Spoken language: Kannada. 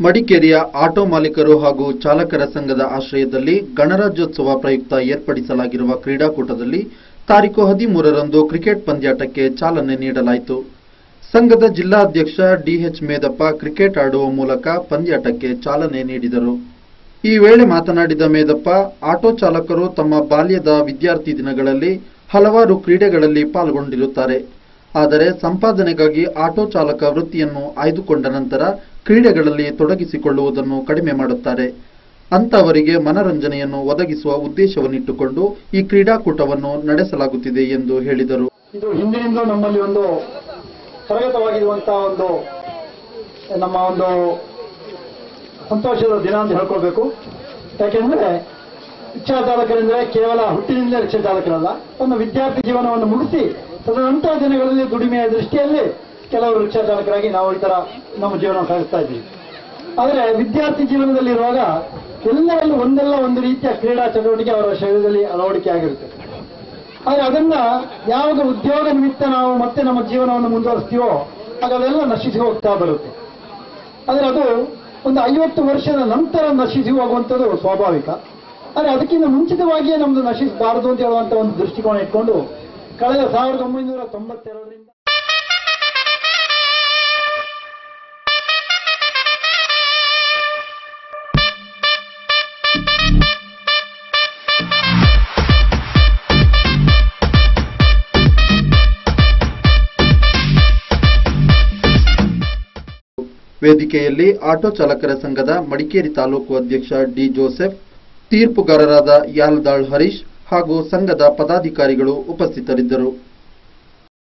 ಮಡಿಕೇರಿಯ ಆಟೋ ಮಾಲೀಕರು ಹಾಗೂ ಚಾಲಕರ ಸಂಘದ ಆಶ್ರಯದಲ್ಲಿ ಗಣರಾಜ್ಯೋತ್ಸವ ಪ್ರಯುಕ್ತ ಏರ್ಪಡಿಸಲಾಗಿರುವ ಕ್ರೀಡಾಕೂಟದಲ್ಲಿ ತಾರೀಖು 13ರಂದು ಕ್ರಿಕೆಟ್ ಪಂದ್ಯಾಟಕ್ಕೆ ಚಾಲನೆ ನೀಡಲಾಯಿತು. ಸಂಘದ ಜಿಲ್ಲಾಧ್ಯಕ್ಷ ಡಿಎಚ್ ಮೇದಪ್ಪ ಕ್ರಿಕೆಟ್ ಆಡುವ ಮೂಲಕ ಪಂದ್ಯಾಟಕ್ಕೆ ಚಾಲನೆ ನೀಡಿದರು. ಈ ವೇಳೆ ಮಾತನಾಡಿದ ಮೇದಪ್ಪ, ಆಟೋ ಚಾಲಕರು ತಮ್ಮ ಬಾಲ್ಯದ ವಿದ್ಯಾರ್ಥಿ ದಿನಗಳಲ್ಲಿ ಹಲವಾರು ಕ್ರೀಡೆಗಳಲ್ಲಿ ಪಾಲ್ಗೊಂಡಿರುತ್ತಾರೆ. ಆದರೆ ಸಂಪಾದನೆಗಾಗಿ ಆಟೋ ಚಾಲಕ ವೃತ್ತಿಯನ್ನು ಆಯ್ದುಕೊಂಡ ನಂತರ ಕ್ರೀಡೆಗಳಲ್ಲಿ ತೊಡಗಿಸಿಕೊಳ್ಳುವುದನ್ನು ಕಡಿಮೆ ಮಾಡುತ್ತಾರೆ. ಅಂತವರಿಗೆ ಮನರಂಜನೆಯನ್ನು ಒದಗಿಸುವ ಉದ್ದೇಶವನ್ನಿಟ್ಟುಕೊಂಡು ಈ ಕ್ರೀಡಾಕೂಟವನ್ನು ನಡೆಸಲಾಗುತ್ತಿದೆ ಎಂದು ಹೇಳಿದರು. ಇದು ಹಿಂದಿನಿಂದ ನಮ್ಮಲ್ಲಿ ಒಂದು ಕರಗತವಾಗಿರುವಂತಹ ನಮ್ಮ ಸಂತೋಷದ ದಿನ ಅಂತ ಹೇಳ್ಕೊಳ್ಬೇಕು. ಯಾಕೆಂದ್ರೆ ರಿಕ್ಷಾ ಚಾಲಕರೆಂದರೆ ಕೇವಲ ಹುಟ್ಟಿನಿಂದಲೇ ರಿಕ್ಷಾ ಚಾಲಕರಲ್ಲ, ಒಂದು ವಿದ್ಯಾರ್ಥಿ ಜೀವನವನ್ನು ಮುಗಿಸಿ ತದನಂತರ ದಿನಗಳಲ್ಲಿ ದುಡಿಮೆಯ ದೃಷ್ಟಿಯಲ್ಲಿ ಕೆಲವರು ರಿಕ್ಷಾ ಚಾಲಕರಾಗಿ ನಾವು ಈ ತರ ನಮ್ಮ ಜೀವನ ಸಾಗಿಸ್ತಾ ಇದ್ದೀವಿ. ಆದರೆ ವಿದ್ಯಾರ್ಥಿ ಜೀವನದಲ್ಲಿರುವಾಗ ಎಲ್ಲರಲ್ಲೂ ಒಂದಲ್ಲ ಒಂದು ರೀತಿಯ ಕ್ರೀಡಾ ಚಟುವಟಿಕೆ ಅವರ ಶರೀರದಲ್ಲಿ ಅಳವಡಿಕೆ ಆಗಿರುತ್ತೆ. ಆದರೆ ಅದನ್ನ ಯಾವಾಗ ಉದ್ಯೋಗ ನಿಮಿತ್ತ ನಾವು ಮತ್ತೆ ನಮ್ಮ ಜೀವನವನ್ನು ಮುಂದುವರಿಸ್ತೀವೋ ಆಗ ಅದೆಲ್ಲ ನಶಿಸಿ ಹೋಗ್ತಾ ಬರುತ್ತೆ. ಆದರೆ ಅದು ಒಂದು 50 ವರ್ಷದ ನಂತರ ನಶಿಸಿ ಹೋಗುವಂಥದ್ದು ಸ್ವಾಭಾವಿಕ. ಆದರೆ ಅದಕ್ಕಿಂತ ಮುಂಚಿತವಾಗಿಯೇ ನಮ್ದು ನಶಿಸಬಾರದು ಅಂತ ಹೇಳುವಂತ ಒಂದು ದೃಷ್ಟಿಕೋನ ಇಟ್ಕೊಂಡು ಕಳೆದ 1992ರಿಂದ ವೇದಿಕೆಯಲ್ಲಿ ಆಟೋ ಚಾಲಕರ ಸಂಘದ ಮಡಿಕೇರಿ ತಾಲೂಕು ಅಧ್ಯಕ್ಷ ಡಿ ಜೋಸೆಫ್, ತೀರ್ಪುಗಾರರಾದ ಯಾಲ್ದಾಳ್ ಹರೀಶ್ ಹಾಗೂ ಸಂಘದ ಪದಾಧಿಕಾರಿಗಳು ಉಪಸ್ಥಿತರಿದ್ದರು.